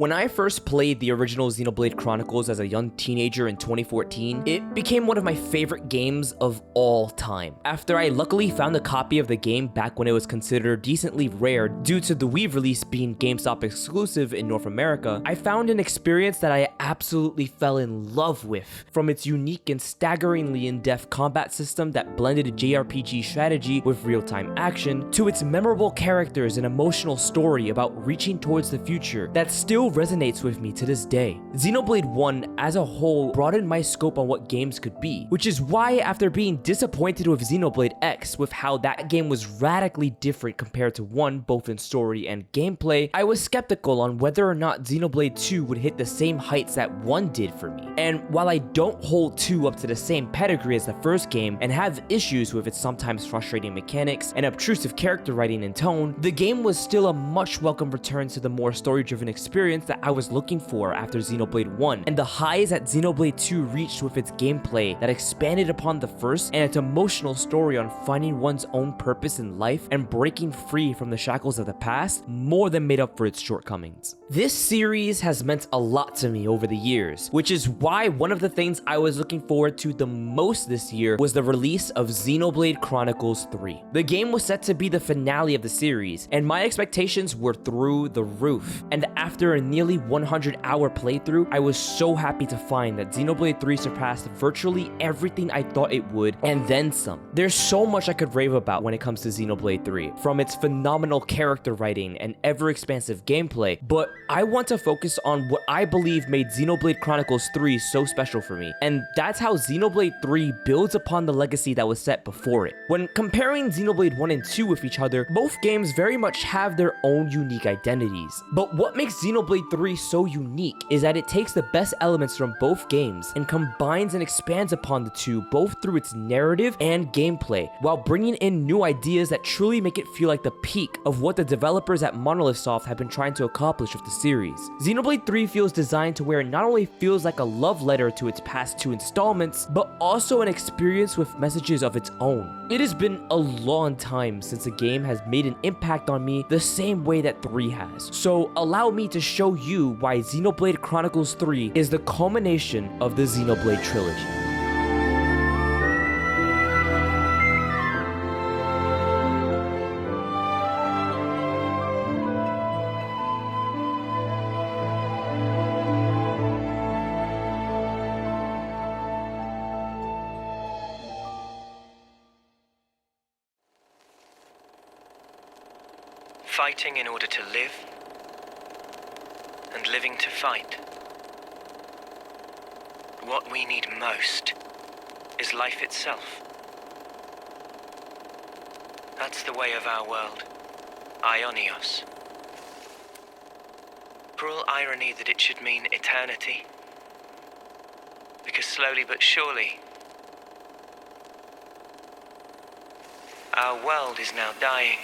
When I first played the original Xenoblade Chronicles as a young teenager in 2014, it became one of my favorite games of all time. After I luckily found a copy of the game back when it was considered decently rare due to the Wii release being GameStop exclusive in North America, I found an experience that I absolutely fell in love with. From its unique and staggeringly in-depth combat system that blended a JRPG strategy with real-time action, to its memorable characters and emotional story about reaching towards the future that still resonates with me to this day. Xenoblade 1 as a whole broadened my scope on what games could be, which is why after being disappointed with Xenoblade X with how that game was radically different compared to 1 both in story and gameplay, I was skeptical on whether or not Xenoblade 2 would hit the same heights that 1 did for me. And while I don't hold 2 up to the same pedigree as the first game and have issues with its sometimes frustrating mechanics and obtrusive character writing and tone, the game was still a much welcome return to the more story-driven experience that I was looking for after Xenoblade 1, and the highs that Xenoblade 2 reached with its gameplay that expanded upon the first and its emotional story on finding one's own purpose in life and breaking free from the shackles of the past more than made up for its shortcomings. This series has meant a lot to me over the years, which is why one of the things I was looking forward to the most this year was the release of Xenoblade Chronicles 3. The game was set to be the finale of the series, and my expectations were through the roof, and after a nearly 100-hour playthrough, I was so happy to find that Xenoblade 3 surpassed virtually everything I thought it would, and then some. There's so much I could rave about when it comes to Xenoblade 3, from its phenomenal character writing and ever-expansive gameplay, but I want to focus on what I believe made Xenoblade Chronicles 3 so special for me, and that's how Xenoblade 3 builds upon the legacy that was set before it. When comparing Xenoblade 1 and 2 with each other, both games very much have their own unique identities, but what makes Xenoblade 3 so unique is that it takes the best elements from both games and combines and expands upon the two both through its narrative and gameplay, while bringing in new ideas that truly make it feel like the peak of what the developers at Monolith Soft have been trying to accomplish with the series. Xenoblade 3 feels designed to where it not only feels like a love letter to its past 2 installments, but also an experience with messages of its own. It has been a long time since a game has made an impact on me the same way that 3 has, so allow me to show you why Xenoblade Chronicles 3 is the culmination of the Xenoblade Trilogy. Fighting in order to live, and living to fight. What we need most is life itself. That's the way of our world, Aionios. Cruel irony that it should mean eternity, because slowly but surely, our world is now dying.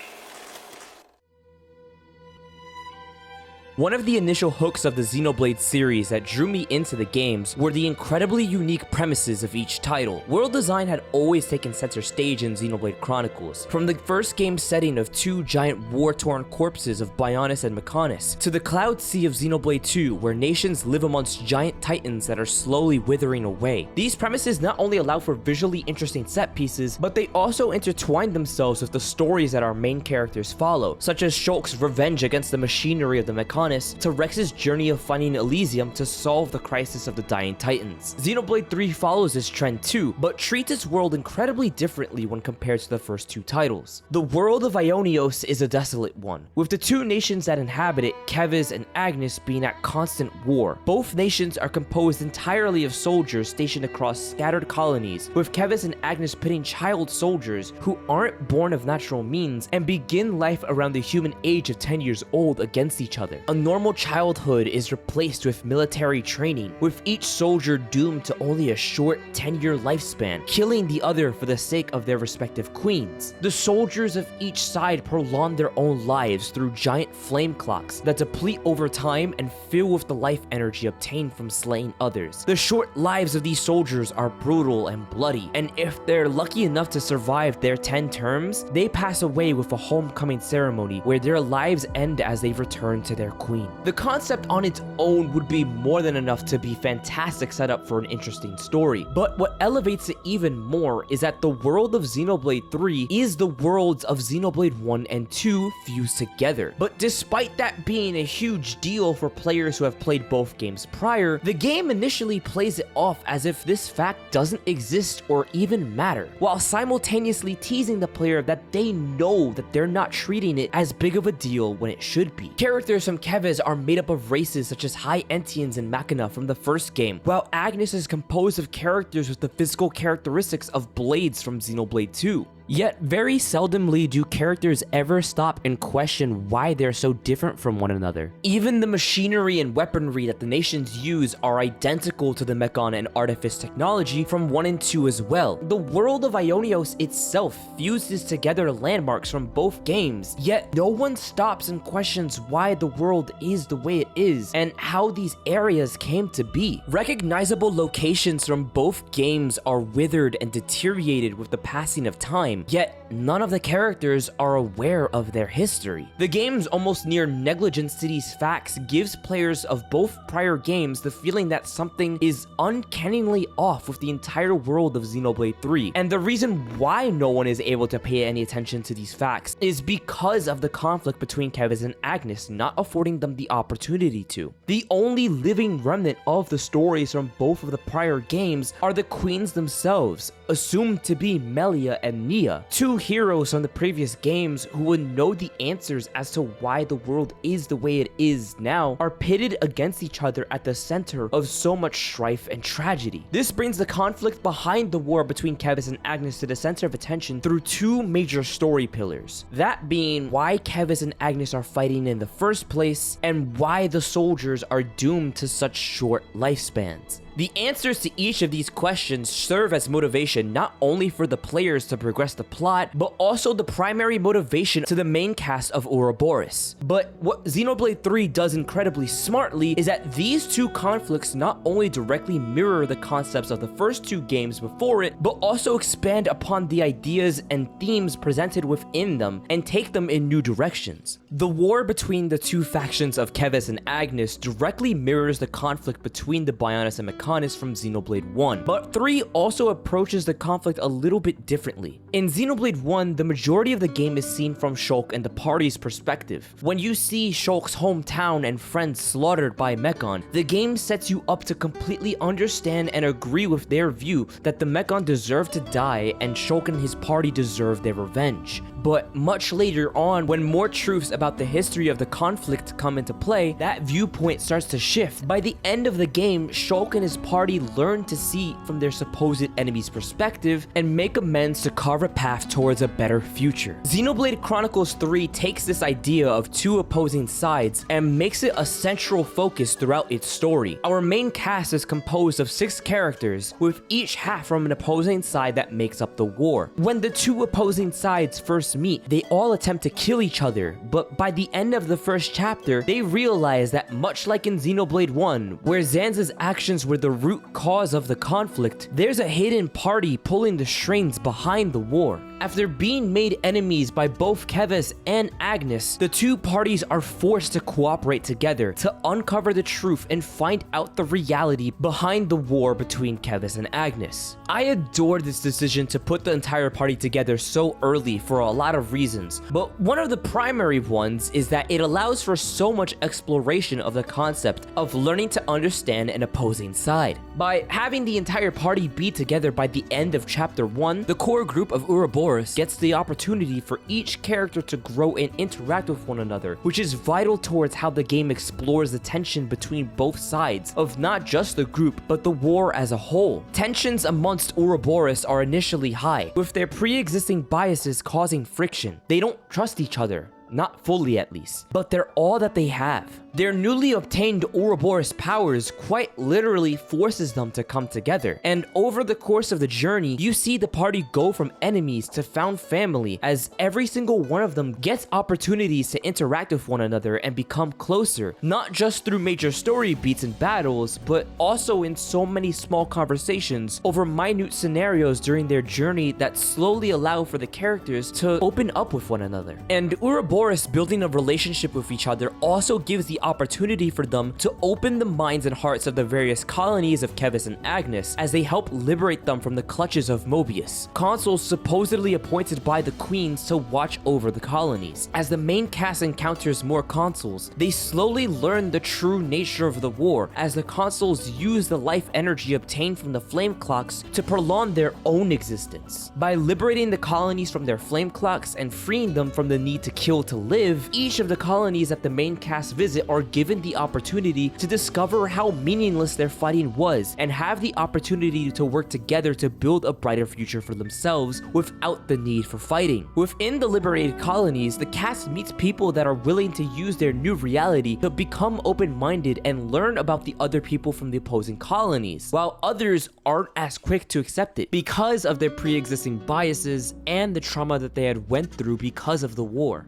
One of the initial hooks of the Xenoblade series that drew me into the games were the incredibly unique premises of each title. World design had always taken center stage in Xenoblade Chronicles, from the first game setting of 2 giant war-torn corpses of Bionis and Mechonis, to the Cloud Sea of Xenoblade 2, where nations live amongst giant titans that are slowly withering away. These premises not only allow for visually interesting set pieces, but they also intertwine themselves with the stories that our main characters follow, such as Shulk's revenge against the machinery of the Mechonis, to Rex's journey of finding Elysium to solve the crisis of the dying titans. Xenoblade 3 follows this trend too, but treats its world incredibly differently when compared to the first 2 titles. The world of Aionios is a desolate one, with the 2 nations that inhabit it, Keves and Agnus, being at constant war. Both nations are composed entirely of soldiers stationed across scattered colonies, with Keves and Agnus pitting child soldiers who aren't born of natural means and begin life around the human age of 10 years old against each other. A normal childhood is replaced with military training, with each soldier doomed to only a short 10-year lifespan, killing the other for the sake of their respective queens. The soldiers of each side prolong their own lives through giant flame clocks that deplete over time and fill with the life energy obtained from slaying others. The short lives of these soldiers are brutal and bloody, and if they're lucky enough to survive their 10 terms, they pass away with a homecoming ceremony where their lives end as they return to their queen. queen. The concept on its own would be more than enough to be fantastic setup for an interesting story, but what elevates it even more is that the world of Xenoblade 3 is the worlds of Xenoblade 1 and 2 fused together. But despite that being a huge deal for players who have played both games prior, the game initially plays it off as if this fact doesn't exist or even matter, while simultaneously teasing the player that they know that they're not treating it as big of a deal when it should be. Characters from Keves are made up of races such as High Entians and Machina from the first game, while Agnus is composed of characters with the physical characteristics of Blades from Xenoblade 2. Yet, very seldomly do characters ever stop and question why they're so different from one another. Even the machinery and weaponry that the nations use are identical to the Mechon and Artifice technology from 1 and 2 as well. The world of Aionios itself fuses together landmarks from both games, yet no one stops and questions why the world is the way it is and how these areas came to be. Recognizable locations from both games are withered and deteriorated with the passing of time, yet none of the characters are aware of their history. The game's almost near negligence to these facts gives players of both prior games the feeling that something is uncannily off with the entire world of Xenoblade 3, and the reason why no one is able to pay any attention to these facts is because of the conflict between Keves and Agnus not affording them the opportunity to. The only living remnant of the stories from both of the prior games are the queens themselves, assumed to be Melia and Nia, two heroes from the previous games who would know the answers as to why the world is the way it is now, are pitted against each other at the center of so much strife and tragedy. This brings the conflict behind the war between Keves and Agnus to the center of attention through two major story pillars. That being why Keves and Agnus are fighting in the first place, and why the soldiers are doomed to such short lifespans. The answers to each of these questions serve as motivation not only for the players to progress the plot, but also the primary motivation to the main cast of Ouroboros. But what Xenoblade 3 does incredibly smartly is that these two conflicts not only directly mirror the concepts of the first two games before it, but also expand upon the ideas and themes presented within them and take them in new directions. The war between the two factions of Keves and Agnus directly mirrors the conflict between the Bionis and Mechon from Xenoblade 1, but 3 also approaches the conflict a little bit differently. In Xenoblade 1, the majority of the game is seen from Shulk and the party's perspective. When you see Shulk's hometown and friends slaughtered by Mechon, the game sets you up to completely understand and agree with their view that the Mechon deserve to die and Shulk and his party deserve their revenge. But much later on, when more truths about the history of the conflict come into play, that viewpoint starts to shift. By the end of the game, Shulk and his party learn to see from their supposed enemy's perspective and make amends to carve a path towards a better future. Xenoblade Chronicles 3 takes this idea of two opposing sides and makes it a central focus throughout its story. Our main cast is composed of 6 characters, with each half from an opposing side that makes up the war. When the two opposing sides first meet, they all attempt to kill each other, but by the end of the first chapter, they realize that much like in Xenoblade 1, where Zanza's actions were the root cause of the conflict, there's a hidden party pulling the strings behind the war. After being made enemies by both Keves and Agnus, the two parties are forced to cooperate together to uncover the truth and find out the reality behind the war between Keves and Agnus. I adore this decision to put the entire party together so early for a lot of reasons, but one of the primary ones is that it allows for so much exploration of the concept of learning to understand an opposing side. By having the entire party be together by the end of chapter 1, the core group of Ouroboros gets the opportunity for each character to grow and interact with one another, which is vital towards how the game explores the tension between both sides of not just the group, but the war as a whole. Tensions amongst Ouroboros are initially high, with their pre-existing biases causing friction. They don't trust each other. Not fully at least, but they're all that they have. Their newly obtained Ouroboros powers quite literally forces them to come together, and over the course of the journey, you see the party go from enemies to found family as every single one of them gets opportunities to interact with one another and become closer, not just through major story beats and battles, but also in so many small conversations over minute scenarios during their journey that slowly allow for the characters to open up with one another. And Ouroboros building a relationship with each other also gives the opportunity for them to open the minds and hearts of the various colonies of Keves and Agnus as they help liberate them from the clutches of Mobius, consuls supposedly appointed by the queens to watch over the colonies. As the main cast encounters more consuls, they slowly learn the true nature of the war as the consuls use the life energy obtained from the flame clocks to prolong their own existence. By liberating the colonies from their flame clocks and freeing them from the need to kill to live, each of the colonies that the main cast visit are given the opportunity to discover how meaningless their fighting was and have the opportunity to work together to build a brighter future for themselves without the need for fighting. Within the liberated colonies, the cast meets people that are willing to use their new reality to become open-minded and learn about the other people from the opposing colonies, while others aren't as quick to accept it because of their pre-existing biases and the trauma that they had went through because of the war.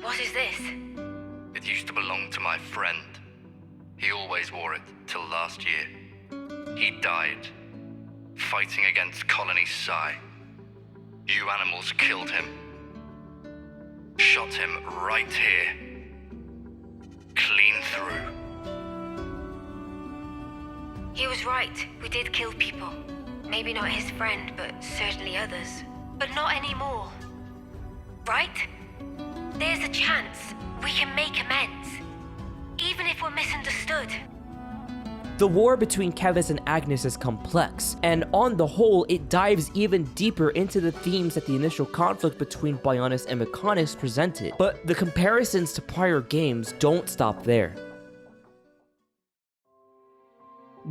What is this? It used to belong to my friend. He always wore it till last year. He died, fighting against Colony Psi. You animals killed him. Shot him right here. Clean through. He was right. We did kill people. Maybe not his friend, but certainly others. But not anymore. Right? There's a chance we can make amends. Even if we're misunderstood. The war between Keves and Agnus is complex, and on the whole, it dives even deeper into the themes that the initial conflict between Bionis and Mechonis presented, but the comparisons to prior games don't stop there.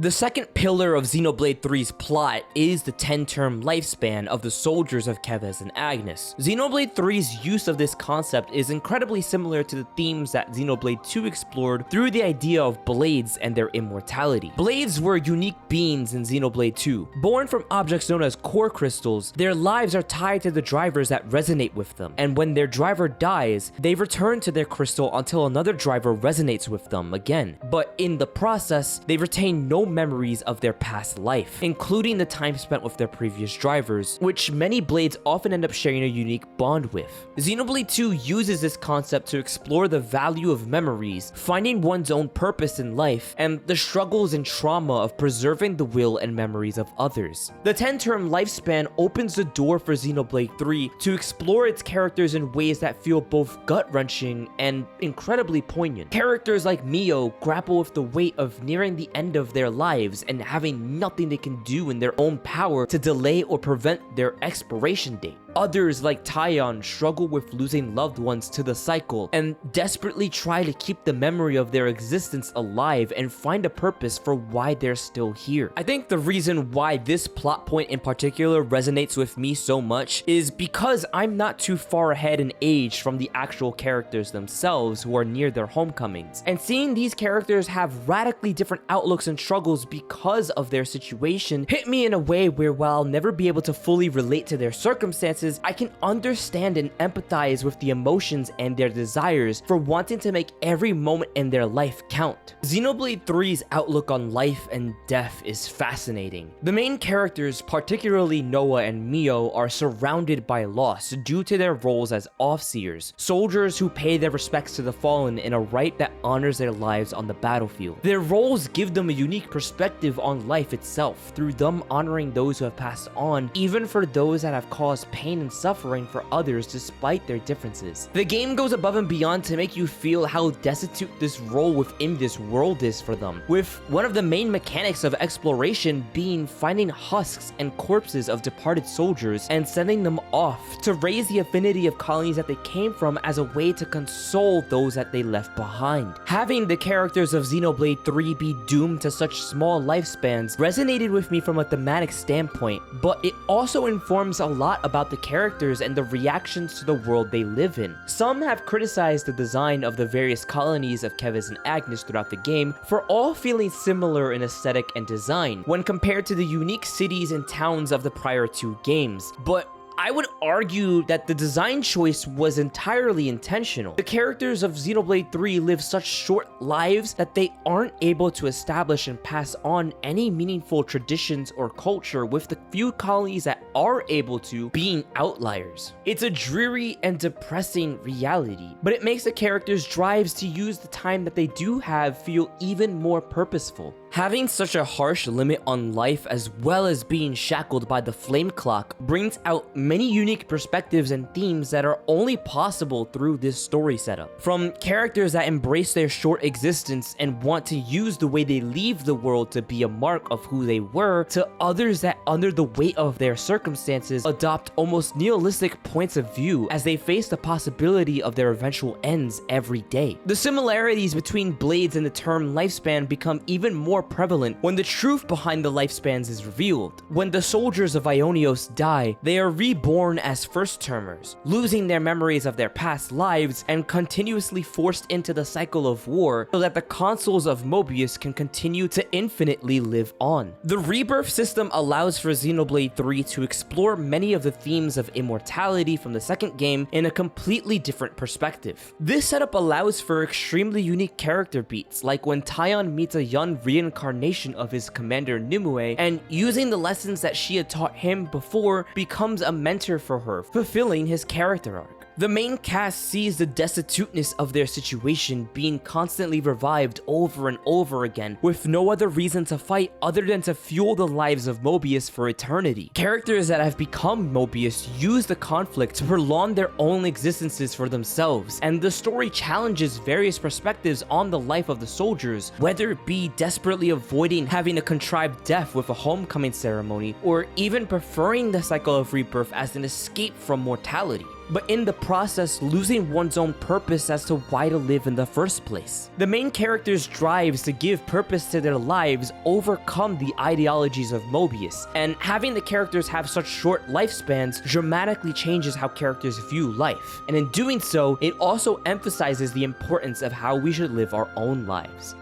The second pillar of Xenoblade 3's plot is the 10-term lifespan of the soldiers of Keves and Agnus. Xenoblade 3's use of this concept is incredibly similar to the themes that Xenoblade 2 explored through the idea of blades and their immortality. Blades were unique beings in Xenoblade 2. Born from objects known as core crystals, their lives are tied to the drivers that resonate with them, and when their driver dies, they return to their crystal until another driver resonates with them again. But in the process, they retain no memories of their past life, including the time spent with their previous drivers, which many blades often end up sharing a unique bond with. Xenoblade 2 uses this concept to explore the value of memories, finding one's own purpose in life, and the struggles and trauma of preserving the will and memories of others. The 10-term lifespan opens the door for Xenoblade 3 to explore its characters in ways that feel both gut-wrenching and incredibly poignant. Characters like Mio grapple with the weight of nearing the end of their lives and having nothing they can do in their own power to delay or prevent their expiration date. Others, like Taion, struggle with losing loved ones to the cycle and desperately try to keep the memory of their existence alive and find a purpose for why they're still here. I think the reason why this plot point in particular resonates with me so much is because I'm not too far ahead in age from the actual characters themselves who are near their homecomings, and seeing these characters have radically different outlooks and struggles because of their situation hit me in a way where, while I'll never be able to fully relate to their circumstances, I can understand and empathize with the emotions and their desires for wanting to make every moment in their life count. Xenoblade 3's outlook on life and death is fascinating. The main characters, particularly Noah and Mio, are surrounded by loss due to their roles as Offseers, soldiers who pay their respects to the fallen in a rite that honors their lives on the battlefield. Their roles give them a unique perspective on life itself, through them honoring those who have passed on, even for those that have caused pain and suffering for others despite their differences. The game goes above and beyond to make you feel how destitute this role within this world is for them, with one of the main mechanics of exploration being finding husks and corpses of departed soldiers and sending them off to raise the affinity of colonies that they came from as a way to console those that they left behind. Having the characters of Xenoblade 3 be doomed to such small lifespans resonated with me from a thematic standpoint, but it also informs a lot about the characters and the reactions to the world they live in. Some have criticized the design of the various colonies of Keves and Agnus throughout the game for all feeling similar in aesthetic and design when compared to the unique cities and towns of the prior two games, but I would argue that the design choice was entirely intentional. The characters of Xenoblade 3 live such short lives that they aren't able to establish and pass on any meaningful traditions or culture, with the few colonies that are able to being outliers. It's a dreary and depressing reality, but it makes the characters' drives to use the time that they do have feel even more purposeful. Having such a harsh limit on life, as well as being shackled by the flame clock, brings out many unique perspectives and themes that are only possible through this story setup. From characters that embrace their short existence and want to use the way they leave the world to be a mark of who they were, to others that, under the weight of their circumstances, adopt almost nihilistic points of view as they face the possibility of their eventual ends every day. The similarities between Blades and the term lifespan become even more prevalent when the truth behind the lifespans is revealed. When the soldiers of Aionios die, they are reborn as first-termers, losing their memories of their past lives and continuously forced into the cycle of war so that the consuls of Mobius can continue to infinitely live on. The rebirth system allows for Xenoblade 3 to explore many of the themes of immortality from the second game in a completely different perspective. This setup allows for extremely unique character beats, like when Taion meets a young reincarnation of his commander Nimue, and using the lessons that she had taught him before, becomes a mentor for her, fulfilling his character arc. The main cast sees the destituteness of their situation being constantly revived over and over again, with no other reason to fight other than to fuel the lives of Mobius for eternity. Characters that have become Mobius use the conflict to prolong their own existences for themselves, and the story challenges various perspectives on the life of the soldiers, whether it be desperately avoiding having a contrived death with a homecoming ceremony, or even preferring the cycle of rebirth as an escape from mortality, but in the process losing one's own purpose as to why to live in the first place. The main characters' drives to give purpose to their lives overcome the ideologies of Mobius, and having the characters have such short lifespans dramatically changes how characters view life, and in doing so, it also emphasizes the importance of how we should live our own lives.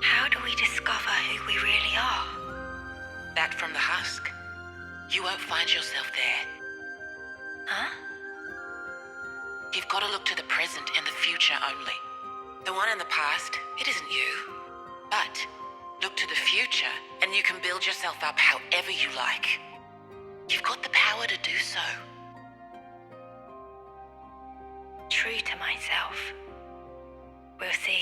How do we discover who we really are? That from the husk. You won't find yourself there. Huh? You've got to look to the present and the future only. The one in the past, it isn't you. But look to the future and you can build yourself up however you like. You've got the power to do so. True to myself. We'll see.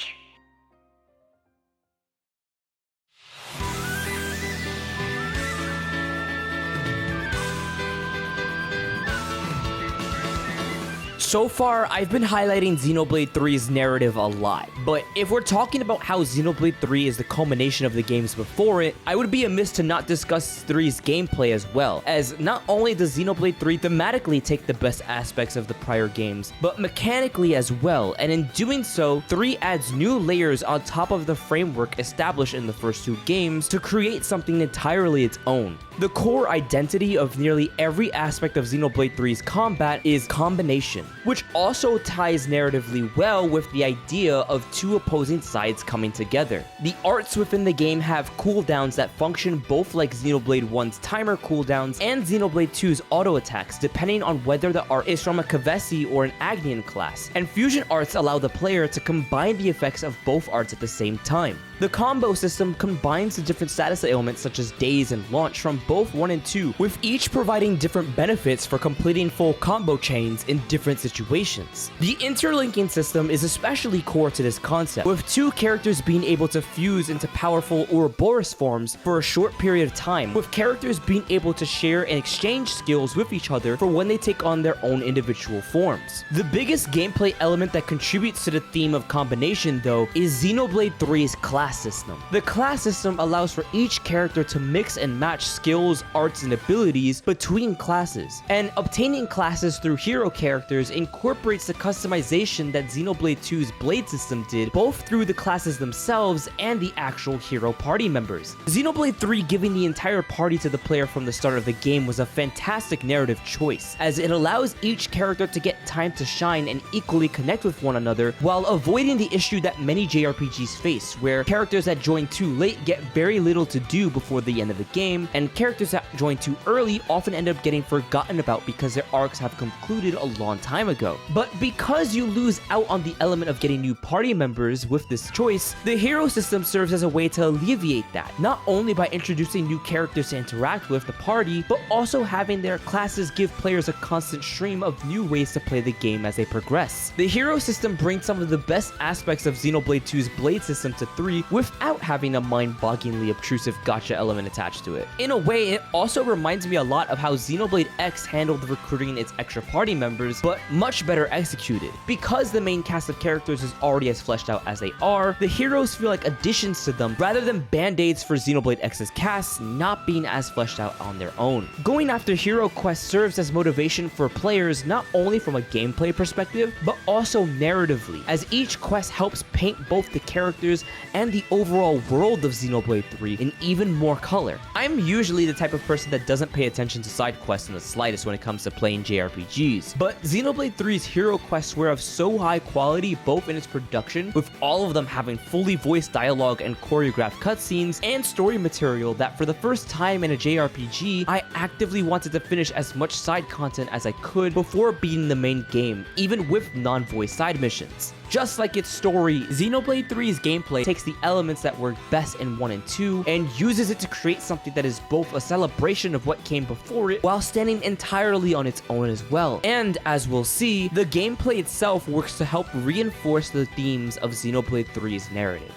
So far, I've been highlighting Xenoblade 3's narrative a lot, but if we're talking about how Xenoblade 3 is the culmination of the games before it, I would be amiss to not discuss 3's gameplay as well, as not only does Xenoblade 3 thematically take the best aspects of the prior games, but mechanically as well, and in doing so, 3 adds new layers on top of the framework established in the first 2 games to create something entirely its own. The core identity of nearly every aspect of Xenoblade 3's combat is combination, which also ties narratively well with the idea of 2 opposing sides coming together. The arts within the game have cooldowns that function both like Xenoblade 1's timer cooldowns and Xenoblade 2's auto attacks, depending on whether the art is from a Keves or an Agnus class, and fusion arts allow the player to combine the effects of both arts at the same time. The combo system combines the different status ailments such as daze and launch from both 1 and 2, with each providing different benefits for completing full combo chains in different situations. The interlinking system is especially core to this concept, with 2 characters being able to fuse into powerful Ouroboros forms for a short period of time, with characters being able to share and exchange skills with each other for when they take on their own individual forms. The biggest gameplay element that contributes to the theme of combination, though, is Xenoblade 3's class system. The class system allows for each character to mix and match skills, arts, and abilities between classes, and obtaining classes through hero characters incorporates the customization that Xenoblade 2's blade system did, both through the classes themselves and the actual hero party members. Xenoblade 3 giving the entire party to the player from the start of the game was a fantastic narrative choice, as it allows each character to get time to shine and equally connect with one another, while avoiding the issue that many JRPGs face, where characters that join too late get very little to do before the end of the game, and characters that join too early often end up getting forgotten about because their arcs have concluded a long time ago. But because you lose out on the element of getting new party members with this choice, the hero system serves as a way to alleviate that, not only by introducing new characters to interact with the party, but also having their classes give players a constant stream of new ways to play the game as they progress. The hero system brings some of the best aspects of Xenoblade 2's blade system to 3 without having a mind-bogglingly obtrusive gacha element attached to it. In a way, it also reminds me a lot of how Xenoblade X handled recruiting its extra party members, but much better executed. Because the main cast of characters is already as fleshed out as they are, the heroes feel like additions to them rather than band-aids for Xenoblade X's cast not being as fleshed out on their own. Going after hero quests serves as motivation for players not only from a gameplay perspective, but also narratively, as each quest helps paint both the characters and the overall world of Xenoblade 3 in even more color. I'm usually the type of person that doesn't pay attention to side quests in the slightest when it comes to playing JRPGs, but Xenoblade 3's hero quests were of so high quality both in its production, with all of them having fully voiced dialogue and choreographed cutscenes and story material, that for the first time in a JRPG, I actively wanted to finish as much side content as I could before beating the main game, even with non-voice side missions. Just like its story, Xenoblade 3's gameplay takes the elements that work best in 1 and 2 and uses it to create something that is both a celebration of what came before it while standing entirely on its own as well. And as we'll see, the gameplay itself works to help reinforce the themes of Xenoblade 3's narrative.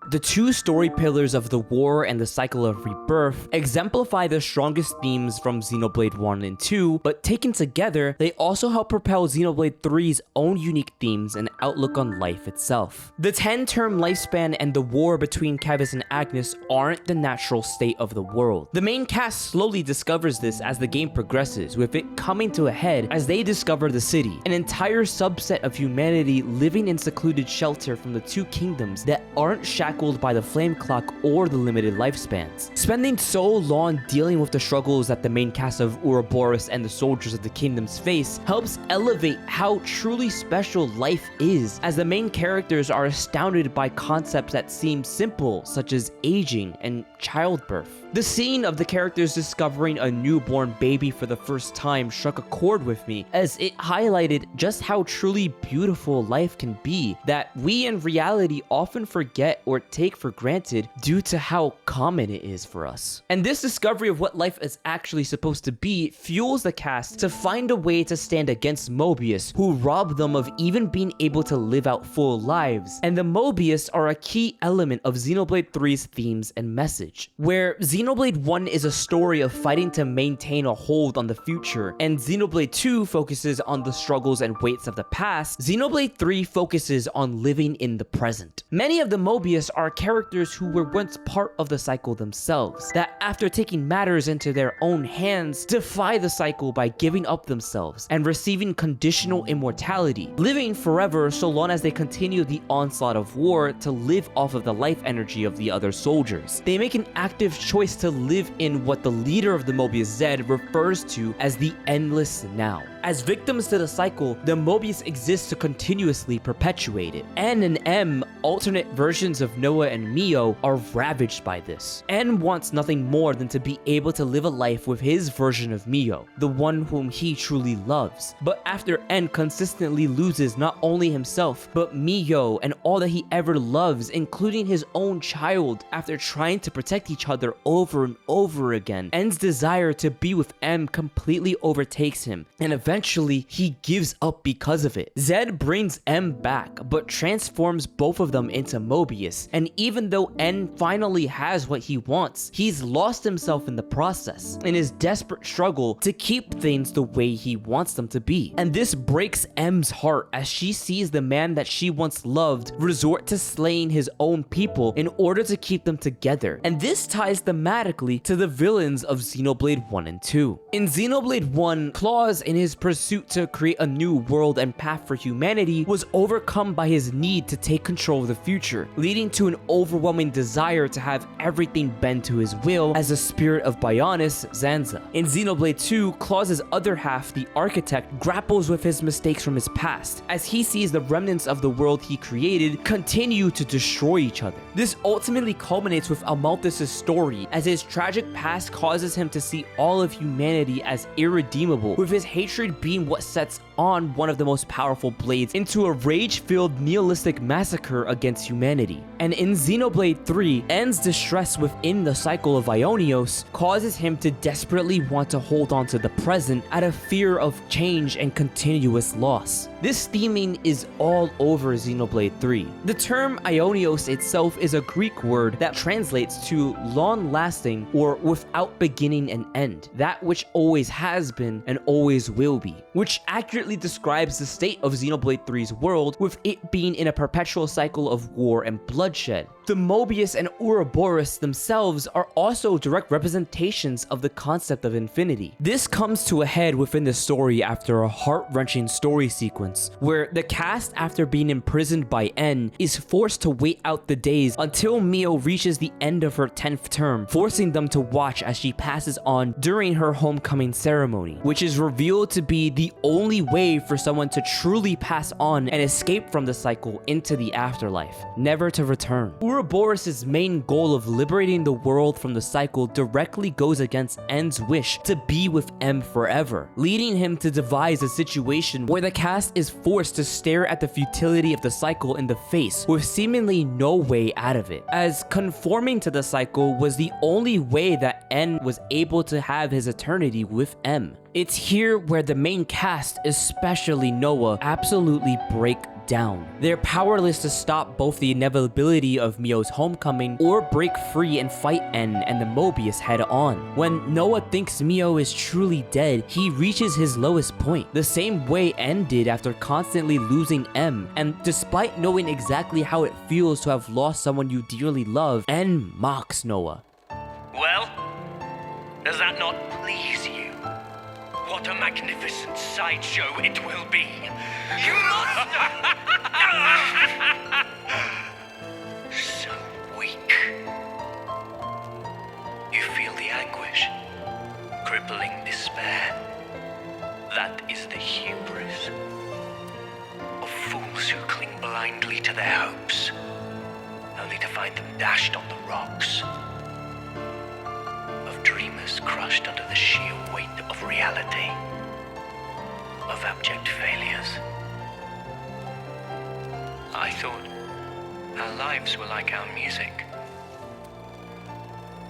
The two story pillars of the war and the cycle of rebirth exemplify the strongest themes from Xenoblade 1 and 2, but taken together, they also help propel Xenoblade 3's own unique themes and outlook on life itself. The 10-term lifespan and the war between Keves and Agnus aren't the natural state of the world. The main cast slowly discovers this as the game progresses, with it coming to a head as they discover the city, an entire subset of humanity living in secluded shelter from the two kingdoms that aren't shackled by the flame clock or the limited lifespans. Spending so long dealing with the struggles that the main cast of Ouroboros and the soldiers of the kingdoms face helps elevate how truly special life is, as the main characters are astounded by concepts that seem simple, such as aging and childbirth. The scene of the characters discovering a newborn baby for the first time struck a chord with me, as it highlighted just how truly beautiful life can be, that we in reality often forget or take for granted due to how common it is for us. And this discovery of what life is actually supposed to be fuels the cast to find a way to stand against Mobius, who robbed them of even being able to live out full lives. And the Mobius are a key element of Xenoblade 3's themes and message, where Xenoblade 1 is a story of fighting to maintain a hold on the future, and Xenoblade 2 focuses on the struggles and weights of the past. Xenoblade 3 focuses on living in the present. Many of the Mobius are characters who were once part of the cycle themselves, that after taking matters into their own hands, defy the cycle by giving up themselves and receiving conditional immortality, living forever so long as they continue the onslaught of war to live off of the life energy of the other soldiers. They make an active choice to live in what the leader of the Mobius Zed refers to as the endless now. As victims to the cycle, the Mobius exists to continuously perpetuate it. N and M, alternate versions of Noah and Mio, are ravaged by this. N wants nothing more than to be able to live a life with his version of Mio, the one whom he truly loves. But after N consistently loses not only himself, but Mio and all that he ever loves, including his own child, after trying to protect each other over and over again, N's desire to be with M completely overtakes him, and eventually he gives up because of it. Zed brings M back, but transforms both of them into Mobius, and even though N finally has what he wants, he's lost himself in the process, in his desperate struggle to keep things the way he wants them to be. And this breaks M's heart as she sees the man that she once loved resort to slaying his own people in order to keep them together. And this ties the automatically to the villains of Xenoblade 1 and 2. In Xenoblade 1, Claus, in his pursuit to create a new world and path for humanity, was overcome by his need to take control of the future, leading to an overwhelming desire to have everything bend to his will as the spirit of Aionios, Zanza. In Xenoblade 2, Claus's other half, the architect, grapples with his mistakes from his past, as he sees the remnants of the world he created continue to destroy each other. This ultimately culminates with Amalthus' story, as his tragic past causes him to see all of humanity as irredeemable, with his hatred being what sets on one of the most powerful blades into a rage-filled nihilistic massacre against humanity. And in Xenoblade 3, N's distress within the cycle of Aionios causes him to desperately want to hold on to the present out of fear of change and continuous loss. This theming is all over Xenoblade 3. The term Aionios itself is a Greek word that translates to long-lasting or without beginning and end, that which always has been and always will be, which accurately describes the state of Xenoblade 3's world, with it being in a perpetual cycle of war and bloodshed. The Mobius and Ouroboros themselves are also direct representations of the concept of infinity. This comes to a head within the story after a heart-wrenching story sequence, where the cast, after being imprisoned by N, is forced to wait out the days until Mio reaches the end of her 10th term, forcing them to watch as she passes on during her homecoming ceremony, which is revealed to be the only way for someone to truly pass on and escape from the cycle into the afterlife, never to return. Ouroboros' main goal of liberating the world from the cycle directly goes against N's wish to be with M forever, leading him to devise a situation where the cast is forced to stare at the futility of the cycle in the face with seemingly no way out of it, as conforming to the cycle was the only way that N was able to have his eternity with M. It's here where the main cast, especially Noah, absolutely break down. They're powerless to stop both the inevitability of Mio's homecoming or break free and fight N and the Mobius head on. When Noah thinks Mio is truly dead, he reaches his lowest point, the same way N did after constantly losing M, and despite knowing exactly how it feels to have lost someone you dearly love, N mocks Noah. Well, does that not please you? What a magnificent sideshow it will be! You monster! So weak. You feel the anguish, crippling despair. That is the hubris of fools who cling blindly to their hopes, only to find them dashed on the rocks. Of dreamers crushed under the sheer weight of reality. Of abject failures. I thought our lives were like our music.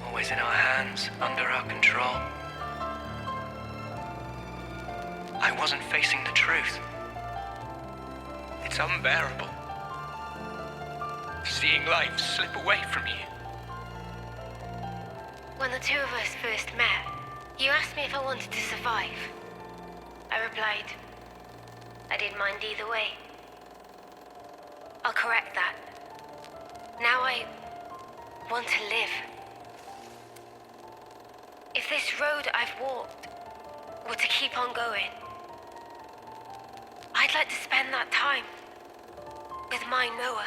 Always in our hands, under our control. I wasn't facing the truth. It's unbearable. Seeing life slip away from you. When the two of us first met, you asked me if I wanted to survive. I replied, I didn't mind either way. I'll correct that. Now I want to live. If this road I've walked were to keep on going, I'd like to spend that time with my Noah.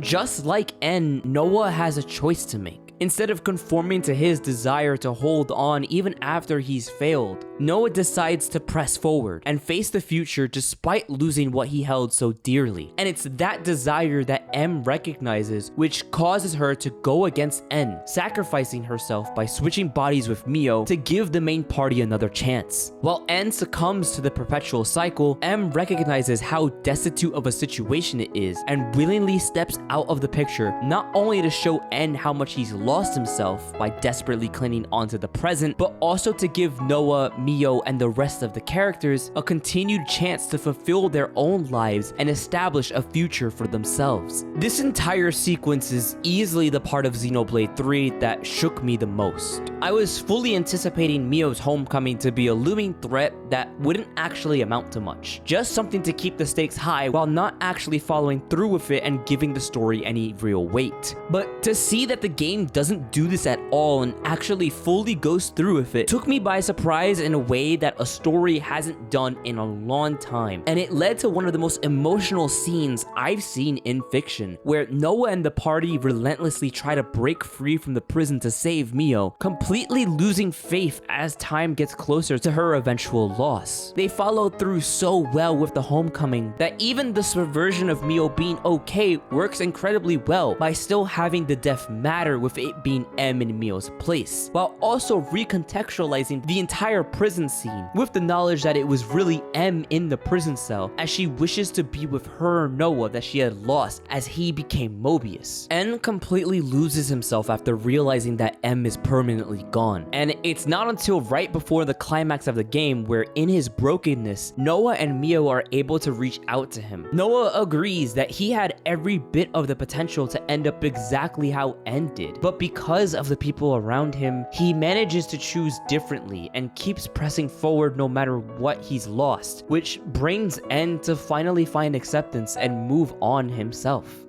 Just like N, Noah has a choice to make. Instead of conforming to his desire to hold on even after he's failed, Noah decides to press forward and face the future despite losing what he held so dearly. And it's that desire that M recognizes, which causes her to go against N, sacrificing herself by switching bodies with Mio to give the main party another chance. While N succumbs to the perpetual cycle, M recognizes how destitute of a situation it is and willingly steps out of the picture, not only to show N how much he's lost himself by desperately clinging onto the present, but also to give Noah, Mio and the rest of the characters a continued chance to fulfill their own lives and establish a future for themselves. This entire sequence is easily the part of Xenoblade 3 that shook me the most. I was fully anticipating Mio's homecoming to be a looming threat that wouldn't actually amount to much, just something to keep the stakes high while not actually following through with it and giving the story any real weight. But to see that the game doesn't do this at all and actually fully goes through with it took me by surprise in a way that a story hasn't done in a long time, and it led to one of the most emotional scenes I've seen in fiction, where Noah and the party relentlessly try to break free from the prison to save Mio, completely losing faith as time gets closer to her eventual loss. They follow through so well with the homecoming that even the subversion of Mio being okay works incredibly well by still having the death matter with it being M in Mio's place, while also recontextualizing the entire prison scene with the knowledge that it was really M in the prison cell as she wishes to be with her Noah that she had lost as he became Mobius. N completely loses himself after realizing that M is permanently gone, and it's not until right before the climax of the game where in his brokenness, Noah and Mio are able to reach out to him. Noah agrees that he had every bit of the potential to end up exactly how N did, but because of the people around him, he manages to choose differently and keeps pressing forward no matter what he's lost, which brings N to finally find acceptance and move on himself.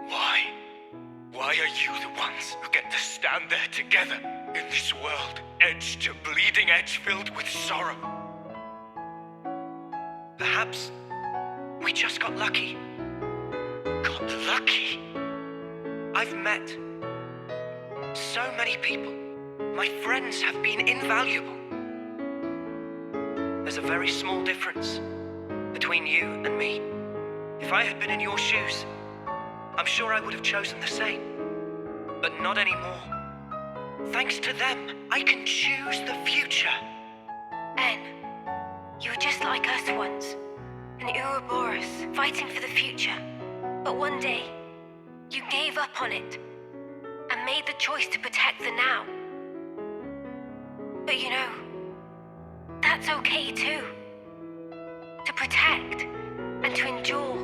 Why? Why are you the ones who get to stand there together in this world, edge to bleeding edge filled with sorrow? Perhaps we just got lucky. Got lucky? I've met so many people. My friends have been invaluable. There's a very small difference between you and me. If I had been in your shoes, I'm sure I would have chosen the same. But not anymore. Thanks to them, I can choose the future. En, you were just like us once, an Ouroboros fighting for the future. But one day, you gave up on it and made the choice to protect the now. But you know, that's okay too. To protect and to endure.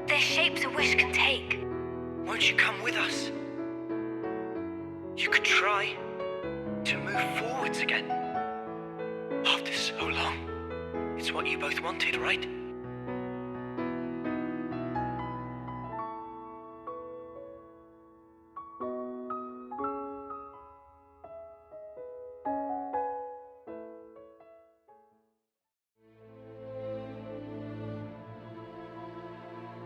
There's shapes a wish can take. Won't you come with us? You could try to move forwards again. After so long. It's what you both wanted, right?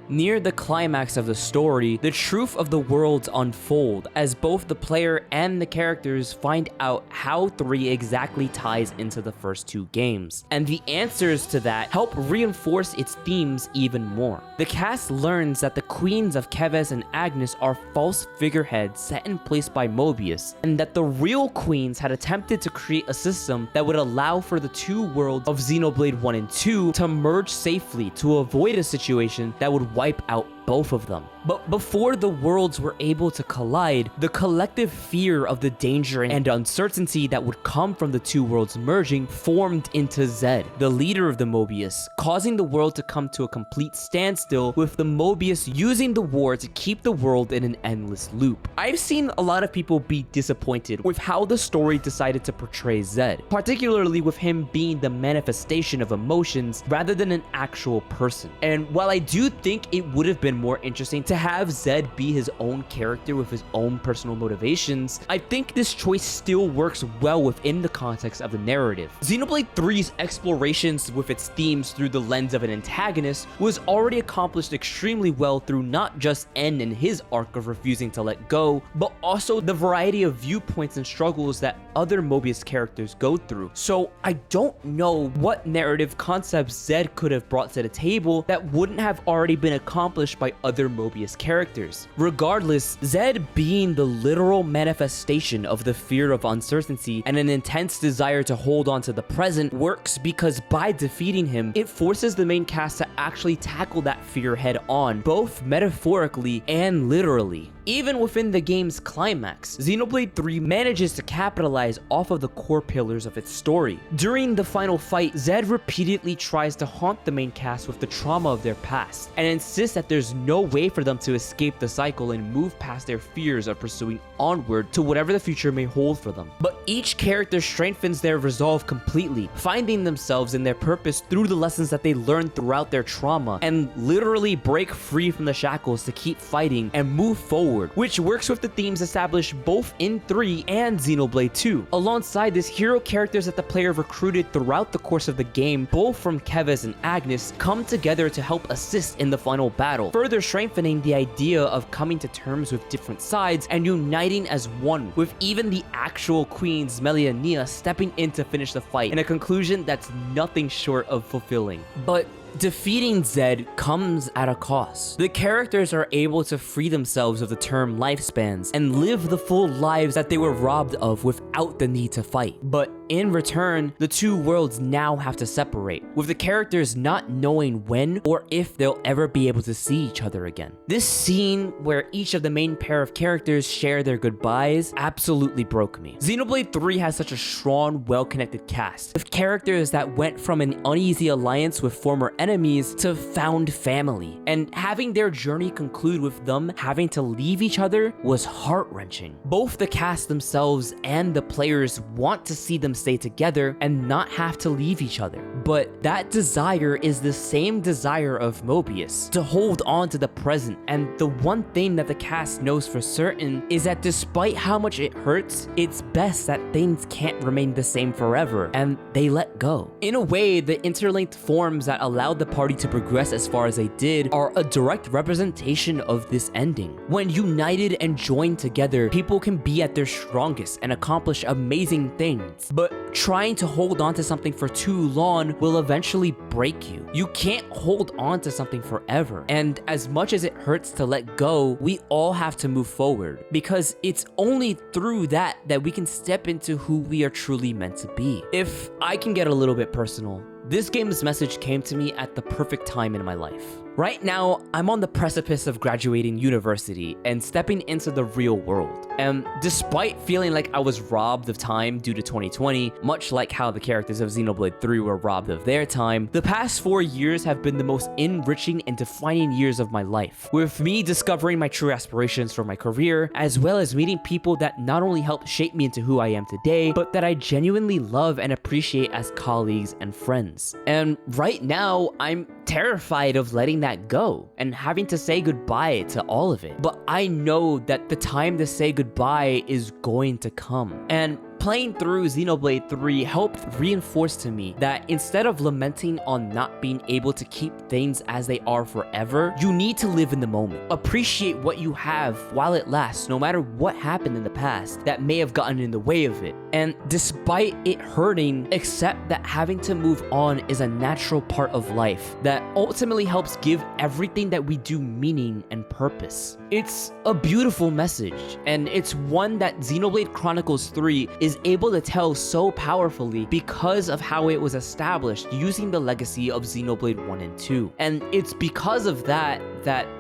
Near the climax of the story, the truth of the worlds unfold as both the player and the characters find out how 3 exactly ties into the first 2 games, and the answers to that help reinforce its themes even more. The cast learns that the queens of Keves and Agnus are false figureheads set in place by Mobius, and that the real queens had attempted to create a system that would allow for the 2 worlds of Xenoblade 1 and 2 to merge safely to avoid a situation that would wipe out both of them. But before the worlds were able to collide, the collective fear of the danger and uncertainty that would come from the 2 worlds merging formed into Zed, the leader of the Mobius, causing the world to come to a complete standstill, with the Mobius using the war to keep the world in an endless loop. I've seen a lot of people be disappointed with how the story decided to portray Zed, particularly with him being the manifestation of emotions rather than an actual person. And while I do think it would have been more interesting to have Zed be his own character with his own personal motivations, I think this choice still works well within the context of the narrative. Xenoblade 3's explorations with its themes through the lens of an antagonist was already accomplished extremely well through not just N and his arc of refusing to let go, but also the variety of viewpoints and struggles that other Mobius characters go through. So I don't know what narrative concepts Zed could have brought to the table that wouldn't have already been accomplished by other Mobius characters. Regardless, Zed being the literal manifestation of the fear of uncertainty and an intense desire to hold on to the present works because by defeating him, it forces the main cast to actually tackle that fear head on, both metaphorically and literally. Even within the game's climax, Xenoblade 3 manages to capitalize off of the core pillars of its story. During the final fight, Zed repeatedly tries to haunt the main cast with the trauma of their past, and insists that there's no way for them to escape the cycle and move past their fears of pursuing onward to whatever the future may hold for them. But each character strengthens their resolve completely, finding themselves in their purpose through the lessons that they learned throughout their trauma, and literally break free from the shackles to keep fighting and move forward, which works with the themes established both in 3 and Xenoblade 2. Alongside this, hero characters that the player recruited throughout the course of the game, both from Keves and Agnus, come together to help assist in the final battle, further strengthening the idea of coming to terms with different sides and uniting as one, with even the actual Queen's Meliania stepping in to finish the fight, in a conclusion that's nothing short of fulfilling. But defeating Zed comes at a cost. The characters are able to free themselves of the term lifespans and live the full lives that they were robbed of without the need to fight. But in return, the two worlds now have to separate, with the characters not knowing when or if they'll ever be able to see each other again. This scene where each of the main pair of characters share their goodbyes absolutely broke me. Xenoblade 3 has such a strong, well-connected cast, with characters that went from an uneasy alliance with former enemies to found family, and having their journey conclude with them having to leave each other was heart-wrenching. Both the cast themselves and the players want to see them stay together and not have to leave each other, but that desire is the same desire of Mobius, to hold on to the present. And the one thing that the cast knows for certain is that despite how much it hurts, it's best that things can't remain the same forever, and they let go. In a way, the interlinked forms that allowed the party to progress as far as they did are a direct representation of this ending. When united and joined together, people can be at their strongest and accomplish amazing things, but trying to hold on to something for too long will eventually break you. You can't hold on to something forever, and as much as it hurts to let go, we all have to move forward, because it's only through that we can step into who we are truly meant to be. If I can get a little bit personal, this game's message came to me at the perfect time in my life. Right now, I'm on the precipice of graduating university and stepping into the real world. And despite feeling like I was robbed of time due to 2020, much like how the characters of Xenoblade 3 were robbed of their time, the past 4 years have been the most enriching and defining years of my life, with me discovering my true aspirations for my career, as well as meeting people that not only helped shape me into who I am today, but that I genuinely love and appreciate as colleagues and friends. And right now, I'm terrified of letting that go and having to say goodbye to all of it. But I know that the time to say goodbye is going to come. And playing through Xenoblade 3 helped reinforce to me that instead of lamenting on not being able to keep things as they are forever, you need to live in the moment. Appreciate what you have while it lasts, no matter what happened in the past that may have gotten in the way of it. And despite it hurting, accept that having to move on is a natural part of life that ultimately helps give everything that we do meaning and purpose. It's a beautiful message, and it's one that Xenoblade Chronicles 3 is able to tell so powerfully because of how it was established using the legacy of Xenoblade 1 and 2. And it's because of that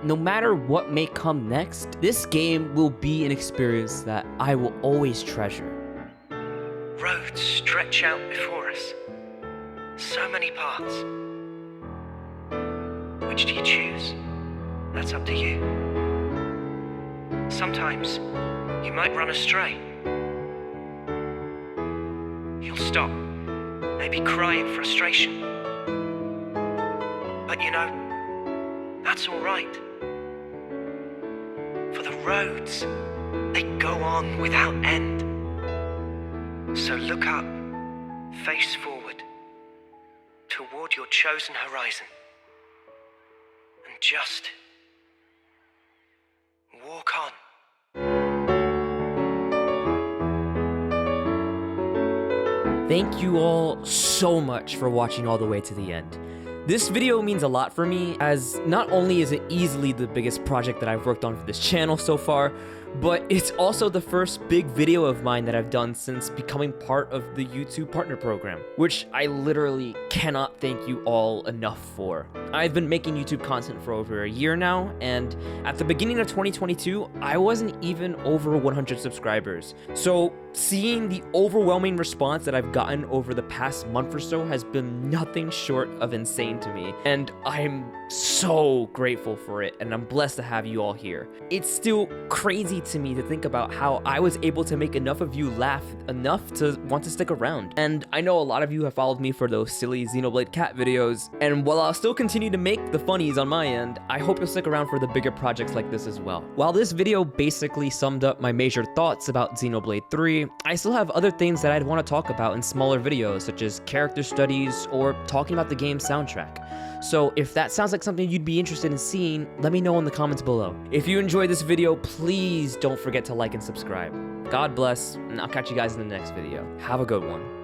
no matter what may come next, this game will be an experience that I will always treasure. Roads stretch out before us. So many paths. Which do you choose? That's up to you. Sometimes you might run astray. You'll stop, maybe cry in frustration. But you know, that's all right. For the roads, they go on without end. So look up, face forward, toward your chosen horizon, and just walk on. Thank you all so much for watching all the way to the end. This video means a lot for me, as not only is it easily the biggest project that I've worked on for this channel so far, but it's also the first big video of mine that I've done since becoming part of the YouTube Partner Program, which I literally cannot thank you all enough for. I've been making YouTube content for over a year now, and at the beginning of 2022, I wasn't even over 100 subscribers. So seeing the overwhelming response that I've gotten over the past month or so has been nothing short of insane to me, and I'm so grateful for it, and I'm blessed to have you all here. It's still crazy to me to think about how I was able to make enough of you laugh enough to want to stick around. And I know a lot of you have followed me for those silly Xenoblade cat videos, and while I'll still continue to make the funnies on my end, I hope you'll stick around for the bigger projects like this as well. While this video basically summed up my major thoughts about Xenoblade 3, I still have other things that I'd want to talk about in smaller videos, such as character studies or talking about the game's soundtrack. So if that sounds like something you'd be interested in seeing, let me know in the comments below. If you enjoyed this video, please don't forget to like and subscribe. God bless, and I'll catch you guys in the next video. Have a good one.